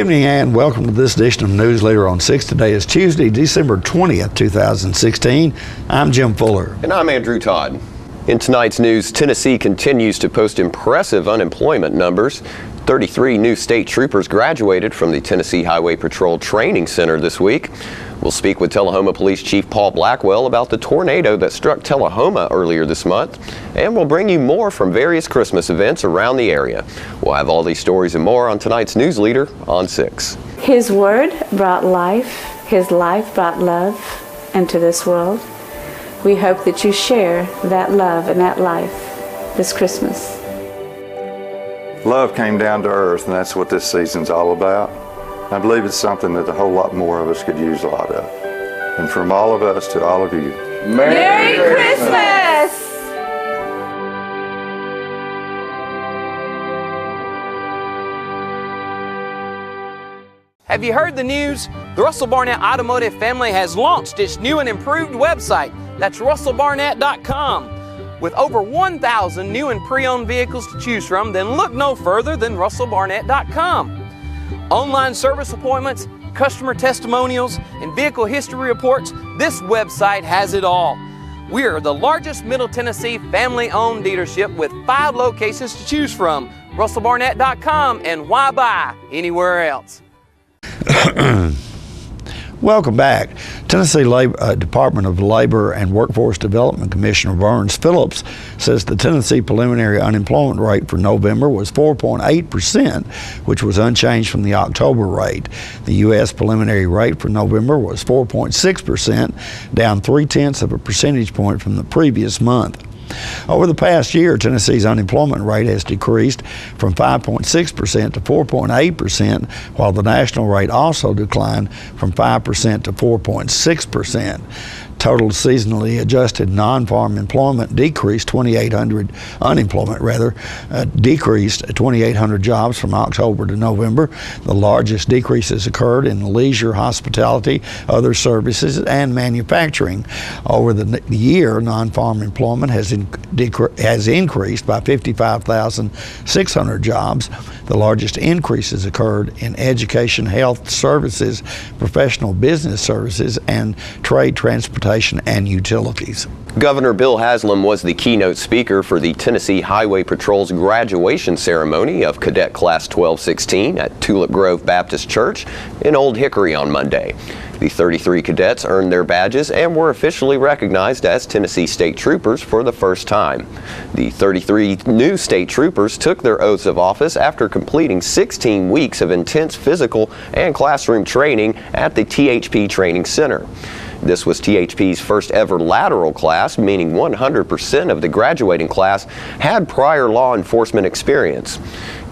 evening and welcome to this edition of Newsleader on 6. Today is Tuesday, December 20th, 2016. I'm Jim Fuller. And I'm Andrew Todd. In tonight's news, Tennessee continues to post impressive unemployment numbers. 33 new state troopers graduated from the Tennessee Highway Patrol Training Center this week. We'll speak with Tullahoma Police Chief Paul Blackwell about the tornado that struck Tullahoma earlier this month. And we'll bring you more from various Christmas events around the area. We'll have all these stories and more on tonight's Newsleader on 6. His word brought life. His life brought love into this world. We hope that you share that love and that life this Christmas. Love came down to earth, and that's what this season's all about. I believe it's something that a whole lot more of us could use a lot of. And from all of us to all of you, Merry Christmas! Have you heard the news? The Russell Barnett Automotive family has launched its new and improved website. That's russellbarnett.com. With over 1,000 new and pre-owned vehicles to choose from, then look no further than russellbarnett.com. Online service appointments, customer testimonials, and vehicle history reports, this website has it all. We are the largest Middle Tennessee family-owned dealership with 5 locations to choose from. russellbarnett.com, and why buy anywhere else? Welcome back. Tennessee Department of Labor and Workforce Development Commissioner Burns Phillips says the Tennessee preliminary unemployment rate for November was 4.8%, which was unchanged from the October rate. The U.S. preliminary rate for November was 4.6%, down 0.3 of a percentage point from the previous month. Over the past year, Tennessee's unemployment rate has decreased from 5.6% to 4.8%, while the national rate also declined from 5% to 4.6%. Total seasonally adjusted non-farm employment decreased 2,800 jobs from October to November. The largest decreases occurred in leisure, hospitality, other services, and manufacturing. Over the year, non-farm employment has increased by 55,600 jobs. The largest increases occurred in education, health services, professional business services, and trade, transportation, and utilities. Governor Bill Haslam was the keynote speaker for the Tennessee Highway Patrol's graduation ceremony of Cadet Class 1216 at Tulip Grove Baptist Church in Old Hickory on Monday. The 33 cadets earned their badges and were officially recognized as Tennessee State Troopers for the first time. The 33 new state troopers took their oaths of office after completing 16 weeks of intense physical and classroom training at the THP Training Center. This was THP's first ever lateral class, meaning 100% of the graduating class had prior law enforcement experience.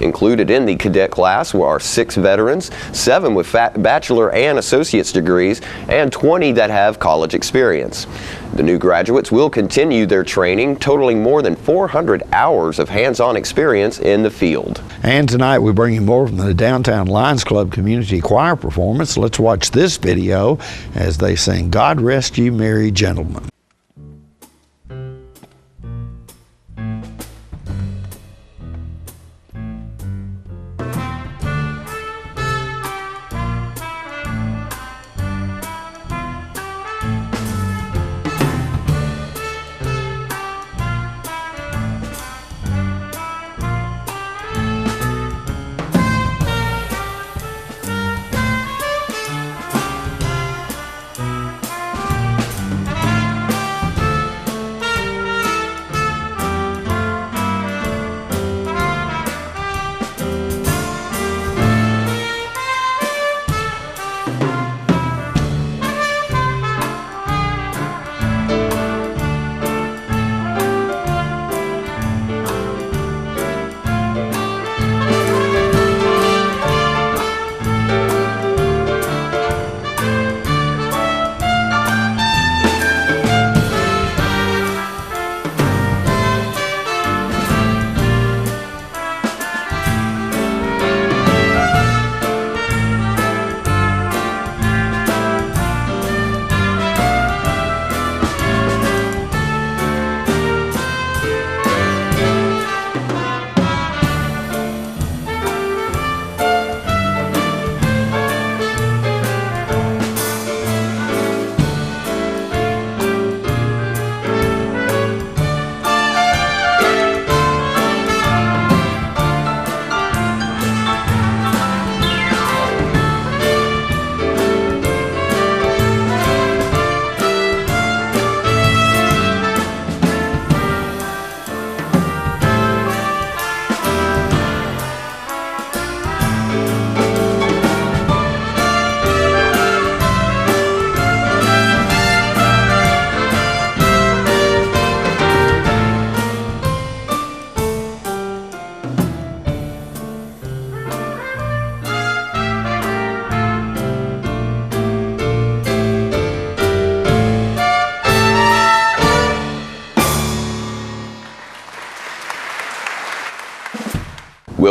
Included in the cadet class are 6 veterans, 7 with bachelor and associate's degrees, and 20 that have college experience. The new graduates will continue their training, totaling more than 400 hours of hands-on experience in the field. And tonight we bring you more from the Downtown Lions Club Community Choir performance. Let's watch this video as they sing "God Rest You Merry Gentlemen."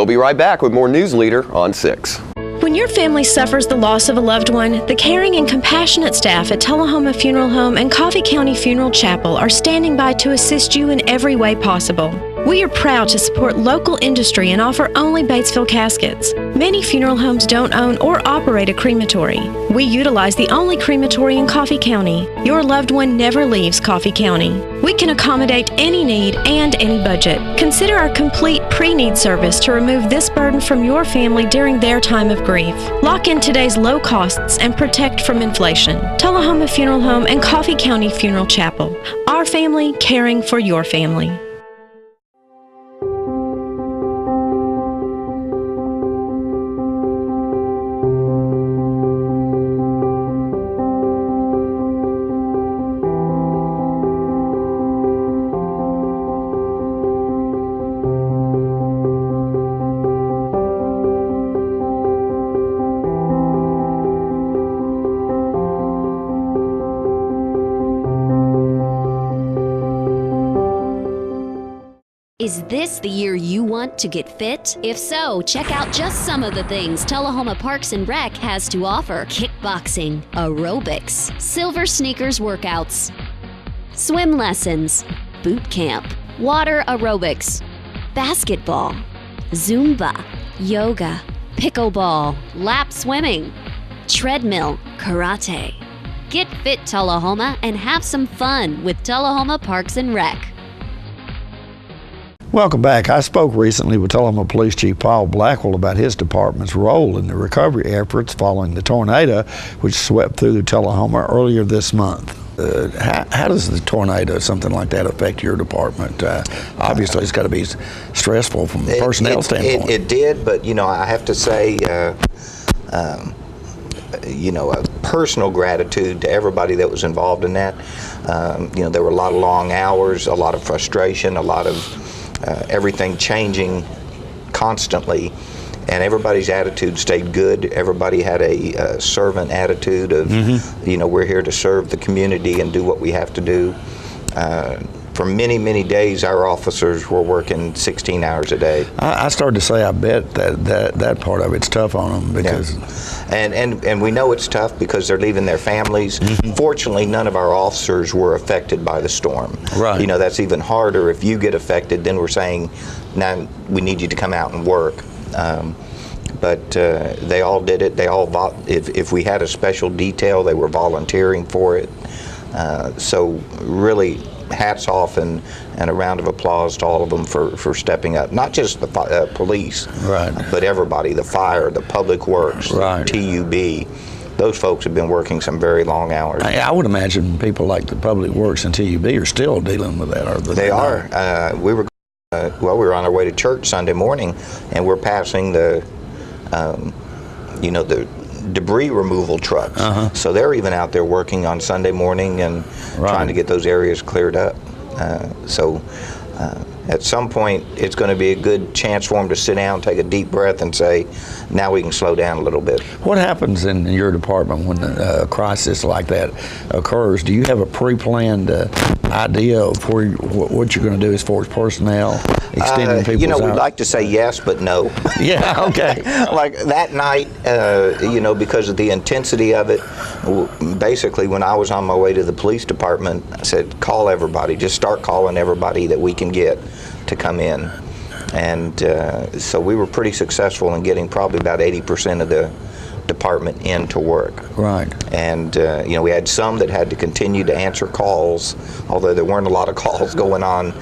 We'll be right back with more Newsleader on 6. When your family suffers the loss of a loved one, the caring and compassionate staff at Tullahoma Funeral Home and Coffee County Funeral Chapel are standing by to assist you in every way possible. We are proud to support local industry and offer only Batesville caskets. Many funeral homes don't own or operate a crematory. We utilize the only crematory in Coffee County. Your loved one never leaves Coffee County. We can accommodate any need and any budget. Consider our complete pre-need service to remove this burden from your family during their time of grief. Lock in today's low costs and protect from inflation. Tullahoma Funeral Home and Coffee County Funeral Chapel. Our family caring for your family. Is this the year you want to get fit? If so, check out just some of the things Tullahoma Parks and Rec has to offer. Kickboxing, aerobics, silver sneakers workouts, swim lessons, boot camp, water aerobics, basketball, Zumba, yoga, pickleball, lap swimming, treadmill, karate. Get fit, Tullahoma, and have some fun with Tullahoma Parks and Rec. Welcome back. I spoke recently with Tullahoma Police Chief Paul Blackwell about his department's role in the recovery efforts following the tornado which swept through Tullahoma earlier this month. How does the tornado, something like that, affect your department? Obviously, it's got to be stressful from a personnel standpoint. It did, but I have to say, a personal gratitude to everybody that was involved in that. There were a lot of long hours, a lot of frustration, a lot of everything changing constantly, and everybody's attitude stayed good. Everybody had a servant attitude of, we're here to serve the community and do what we have to do. For many, many days, our officers were working 16 hours a day. I started to say, I bet that part of it's tough on them because. Yeah. And we know it's tough because they're leaving their families. Fortunately, none of our officers were affected by the storm. Right. That's even harder. If you get affected, then we're saying, now we need you to come out and work. But they all did it. They all, if we had a special detail, they were volunteering for it. So really, hats off and a round of applause to all of them for stepping up. Not just the police, right, but everybody, the fire, the public works, right, TUB. Those folks have been working some very long hours. I would imagine people like the public works and TUB are still dealing with that. They are. We were on our way to church Sunday morning, and we're passing the debris removal trucks. So they're even out there working on Sunday morning and trying to get those areas cleared up. At some point, it's going to be a good chance for them to sit down, take a deep breath, and say, now we can slow down a little bit. What happens in your department when a crisis like that occurs? Do you have a pre-planned idea of what you're going to do as far as personnel, extending people's we'd like to say yes, but no. Yeah, okay. Like that night, because of the intensity of it, basically when I was on my way to the police department, I said, call everybody. Just start calling everybody that we can get to come in. And so we were pretty successful in getting probably about 80% of the department in to work. Right. And we had some that had to continue to answer calls, although there weren't a lot of calls going on,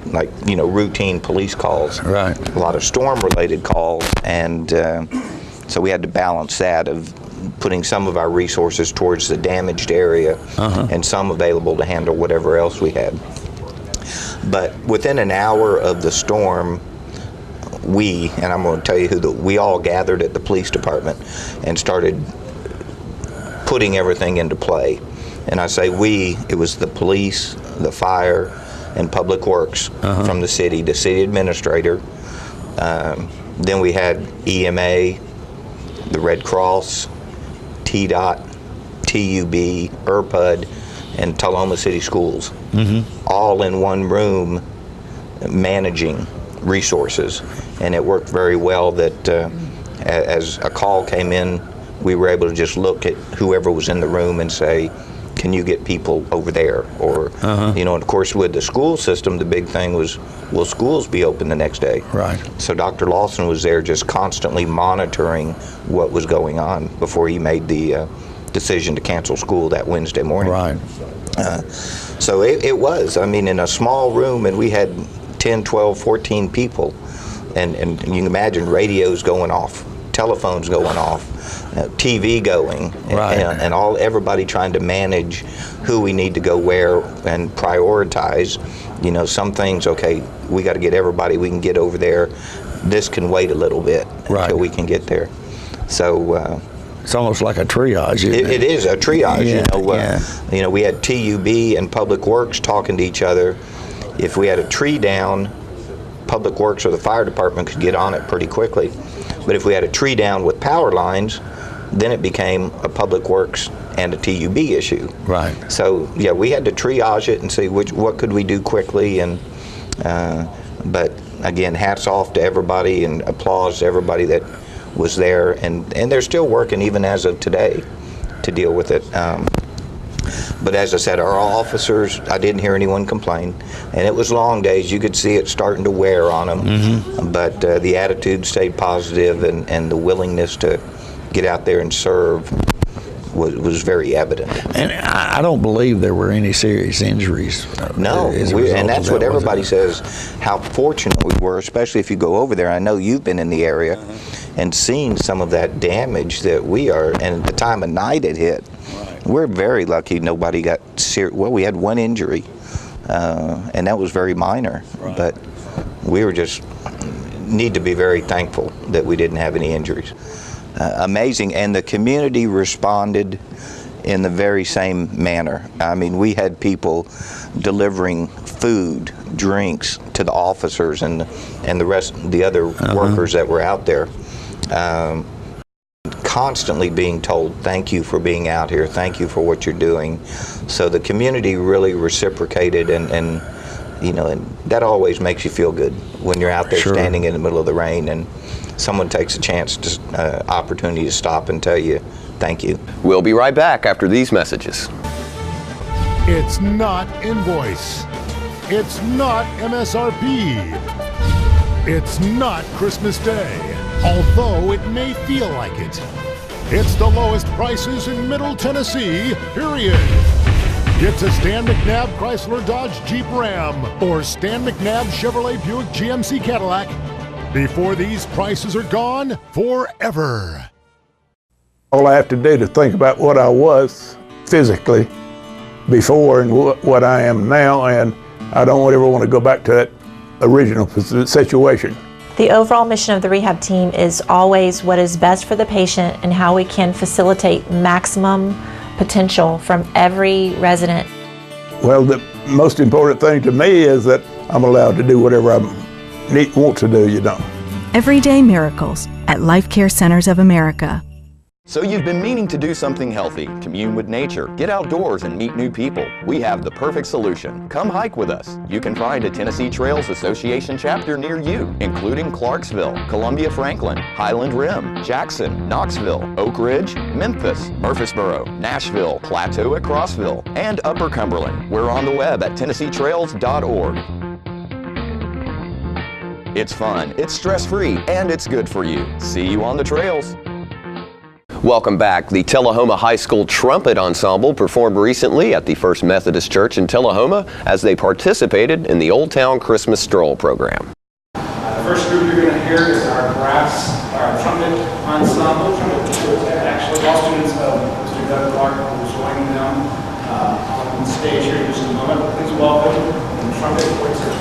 like routine police calls. Right. A lot of storm-related calls, and so we had to balance that of putting some of our resources towards the damaged area and some available to handle whatever else we had. But within an hour of the storm, and I'm going to tell you we all gathered at the police department and started putting everything into play. And I say it was the police, the fire, and public works from the city administrator. Then we had EMA, the Red Cross, TDOT, TUB, IRPUD, and Tullahoma City Schools, all in one room managing resources. and it worked very well that as a call came in, we were able to just look at whoever was in the room and say, can you get people over there? Or, you know, and of course with the school system, the big thing was, will schools be open the next day? Right. So Dr. Lawson was there just constantly monitoring what was going on before he made the decision to cancel school that Wednesday morning. Right. So it was, I mean, in a small room, and we had 10, 12, 14 people, and you can imagine radios going off, telephones going off, TV going, right. and everybody trying to manage who we need to go where and prioritize. You know, some things, okay, we got to get everybody we can get over there. This can wait a little bit until we can get there. So it's almost like a triage. It is a triage. Yeah, You know, we had TUB and Public Works talking to each other. If we had a tree down, Public Works or the fire department could get on it pretty quickly. But if we had a tree down with power lines, then it became a Public Works and a TUB issue. Right. So yeah, we had to triage it and see what could we do quickly. And but again, hats off to everybody and applause to everybody that was there, and they're still working even as of today to deal with it. But as I said, our officers, I didn't hear anyone complain, and it was long days. You could see it starting to wear on them, but the attitude stayed positive, and the willingness to get out there and serve was very evident. And I don't believe there were any serious injuries. No, and that's what everybody says, how fortunate we were, especially if you go over there. I know you've been in the area and seen some of that damage that we are, and at the time of night it hit. We're very lucky nobody got serious. Well, we had one injury, and that was very minor, but we were just need to be very thankful that we didn't have any injuries. Amazing, and the community responded in the very same manner. I mean, we had people delivering food, drinks to the officers and the other workers that were out there. Constantly being told, thank you for being out here, thank you for what you're doing. So the community really reciprocated, and you know, and that always makes you feel good when you're out there standing in the middle of the rain and someone takes a chance to opportunity to stop and tell you thank you. We'll be right back after these messages. It's not invoice. It's not MSRP. It's not Christmas Day, although it may feel like it. It's the lowest prices in Middle Tennessee, period. Get to Stan McNabb Chrysler Dodge Jeep Ram or Stan McNabb Chevrolet Buick GMC Cadillac before these prices are gone forever. All I have to do to think about what I was physically before and what I am now, and I don't ever want to go back to that original situation. The overall mission of the rehab team is always what is best for the patient and how we can facilitate maximum potential from every resident. Well, the most important thing to me is that I'm allowed to do whatever I want to do, you know. Everyday miracles at Life Care Centers of America. So you've been meaning to do something healthy, commune with nature, get outdoors and meet new people. We have the perfect solution. Come hike with us. You can find a Tennessee Trails Association chapter near you, including Clarksville, Columbia Franklin, Highland Rim, Jackson, Knoxville, Oak Ridge, Memphis, Murfreesboro, Nashville, Plateau at Crossville, and Upper Cumberland. We're on the web at TennesseeTrails.org. It's fun, it's stress-free, and it's good for you. See you on the trails. Welcome back. The Tullahoma High School Trumpet Ensemble performed recently at the First Methodist Church in Tullahoma as they participated in the Old Town Christmas Stroll program. The first group you're going to hear is our trumpet ensemble. Actually, all students of Mr. Doug Clark will join them on stage here in just a moment. Please welcome the trumpet quartet.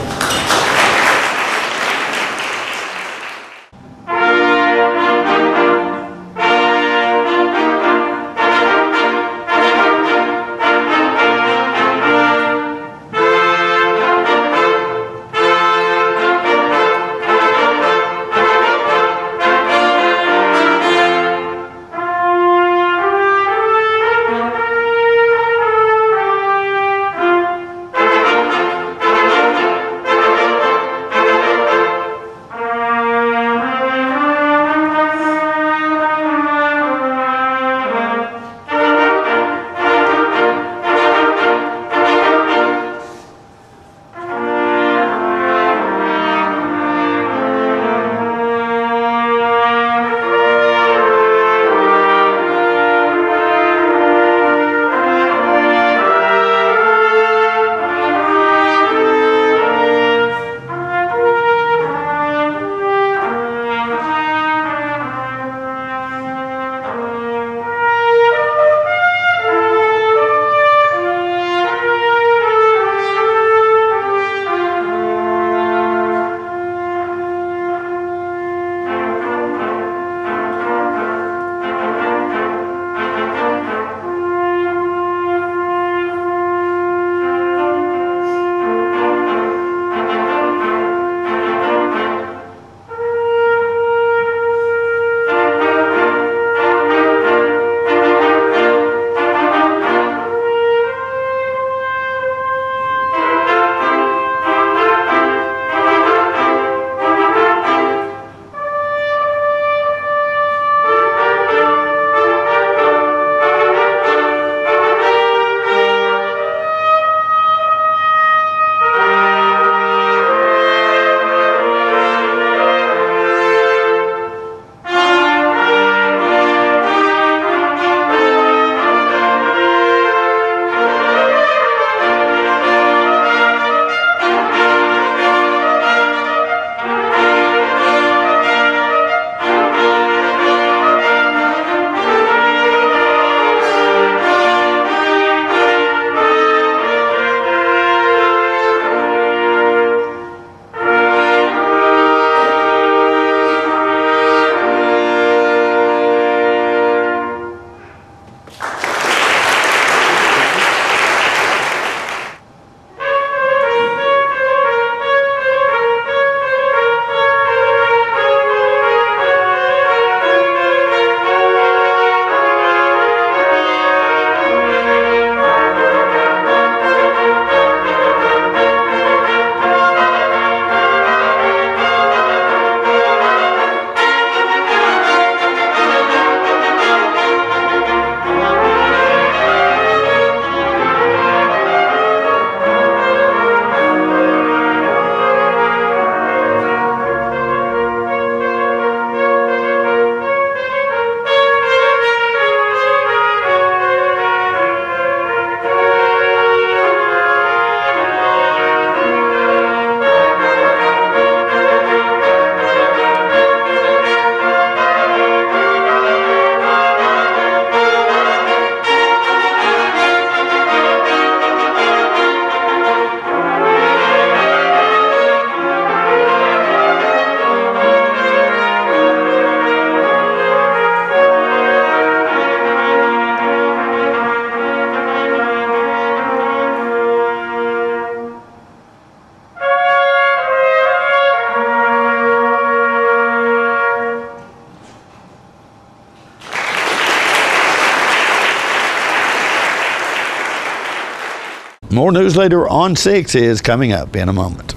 More Newsleader on 6 is coming up in a moment.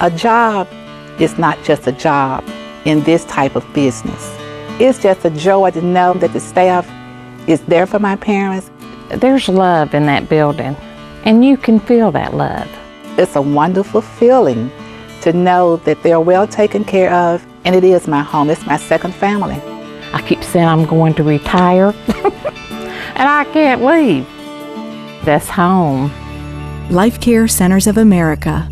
A job is not just a job in this type of business. It's just a joy to know that the staff is there for my parents. There's love in that building, and you can feel that love. It's a wonderful feeling to know that they're well taken care of, and it is my home. It's my second family. I keep saying I'm going to retire, and I can't leave. That's home. Life Care Centers of America.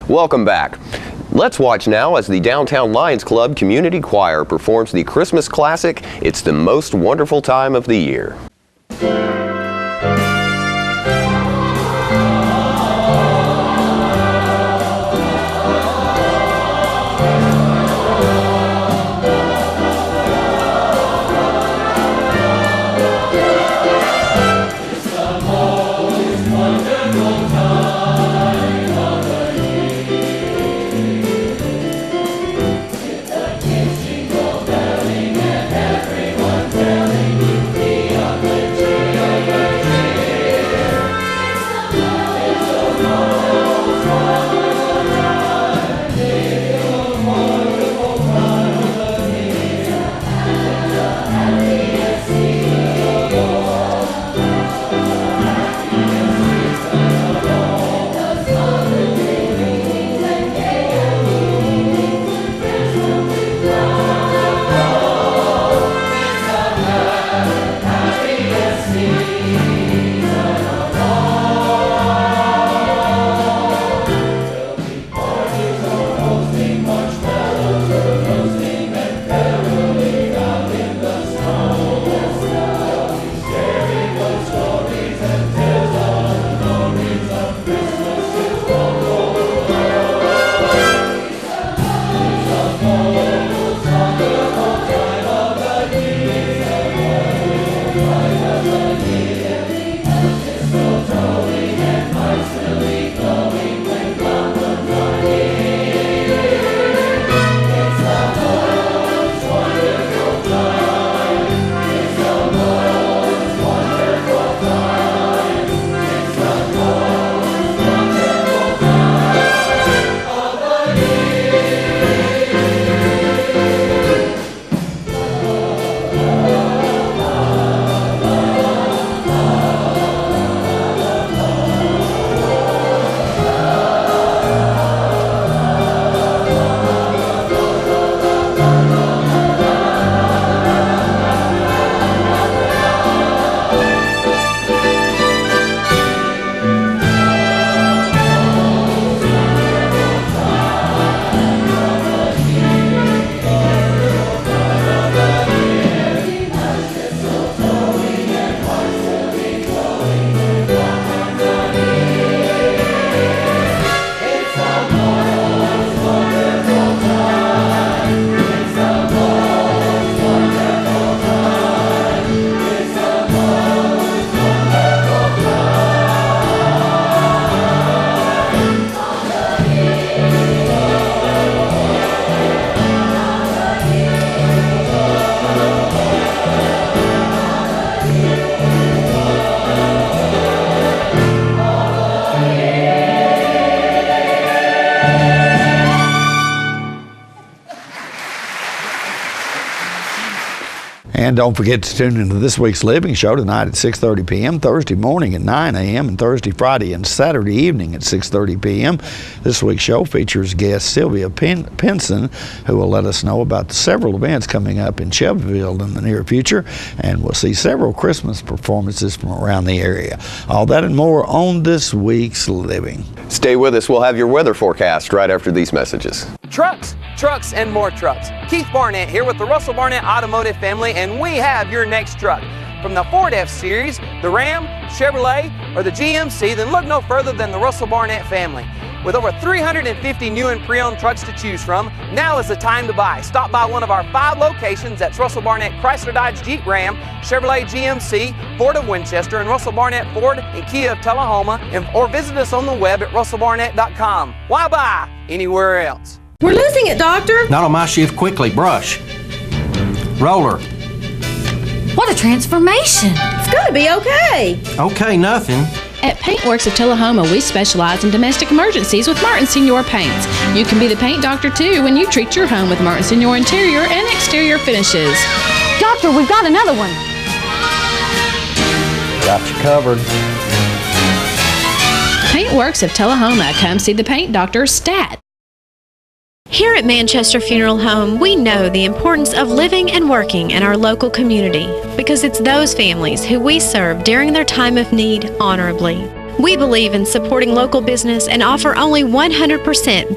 Welcome back. Let's watch now as the Downtown Lions Club Community Choir performs the Christmas classic, It's the Most Wonderful Time of the Year. And don't forget to tune into this week's Living Show tonight at 6:30 p.m., Thursday morning at 9 a.m., and Thursday, Friday, and Saturday evening at 6:30 p.m. This week's show features guest Sylvia Pinson, who will let us know about the several events coming up in Shelbyville in the near future, and we'll see several Christmas performances from around the area. All that and more on this week's Living. Stay with us. We'll have your weather forecast right after these messages. Trucks, trucks, and more trucks. Keith Barnett here with the Russell Barnett Automotive family, and we have your next truck. from the Ford F-Series, the Ram, Chevrolet, or the GMC, then look no further than the Russell Barnett family. With over 350 new and pre-owned trucks to choose from, now is the time to buy. Stop by one of our 5 locations. That's Russell Barnett Chrysler Dodge Jeep Ram, Chevrolet GMC, Ford of Winchester, and Russell Barnett Ford and Kia of Tullahoma, or visit us on the web at russellbarnett.com. Why buy anywhere else? We're losing it, Doctor. Not on my shift. Quickly, brush. Roller. What a transformation. It's gonna be okay. Okay, nothing. At Paintworks of Tullahoma, we specialize in domestic emergencies with Martin Senior Paints. You can be the paint doctor too when you treat your home with Martin Senior interior and exterior finishes. Doctor, we've got another one. Got you covered. Paintworks of Tullahoma. Come see the paint doctor, Stat. Here at Manchester Funeral Home, we know the importance of living and working in our local community because it's those families who we serve during their time of need honorably. We believe in supporting local business and offer only 100%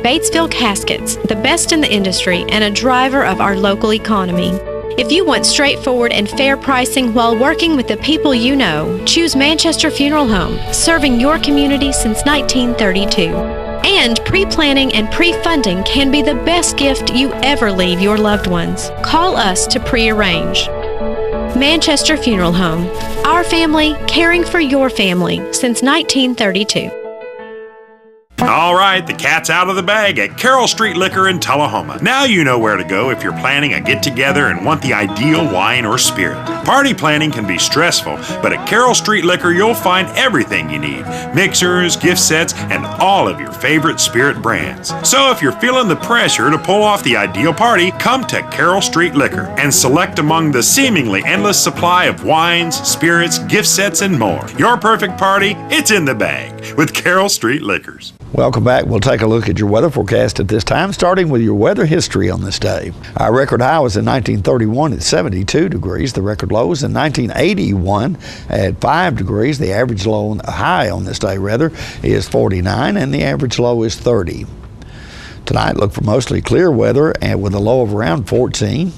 Batesville caskets, the best in the industry and a driver of our local economy. If you want straightforward and fair pricing while working with the people you know, choose Manchester Funeral Home, serving your community since 1932. And pre-planning and pre-funding can be the best gift you ever leave your loved ones. Call us to pre-arrange. Manchester Funeral Home. Our family caring for your family since 1932. All right, the cat's out of the bag at Carroll Street Liquor in Tullahoma. Now you know where to go if you're planning a get-together and want the ideal wine or spirit. Party planning can be stressful, but at Carroll Street Liquor you'll find everything you need. Mixers, gift sets, and all of your favorite spirit brands. So if you're feeling the pressure to pull off the ideal party, come to Carroll Street Liquor and select among the seemingly endless supply of wines, spirits, gift sets, and more. Your perfect party, it's in the bag with Carroll Street Liquors. Welcome back. We'll take a look at your weather forecast at this time, starting with your weather history on this day. Our record high was in 1931 at 72 degrees. The record low was in 1981 at 5 degrees. The average high on this day, is 49, and the average low is 30. Tonight, look for mostly clear weather and with a low of around 14.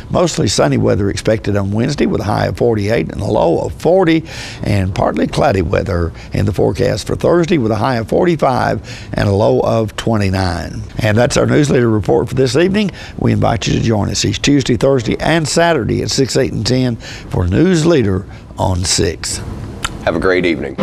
Mostly sunny weather expected on Wednesday with a high of 48 and a low of 40, and partly cloudy weather in the forecast for Thursday with a high of 45 and a low of 29. And that's our Newsleader report for this evening. We invite you to join us each Tuesday, Thursday, and Saturday at 6, 8, and 10 for Newsleader on 6. Have a great evening.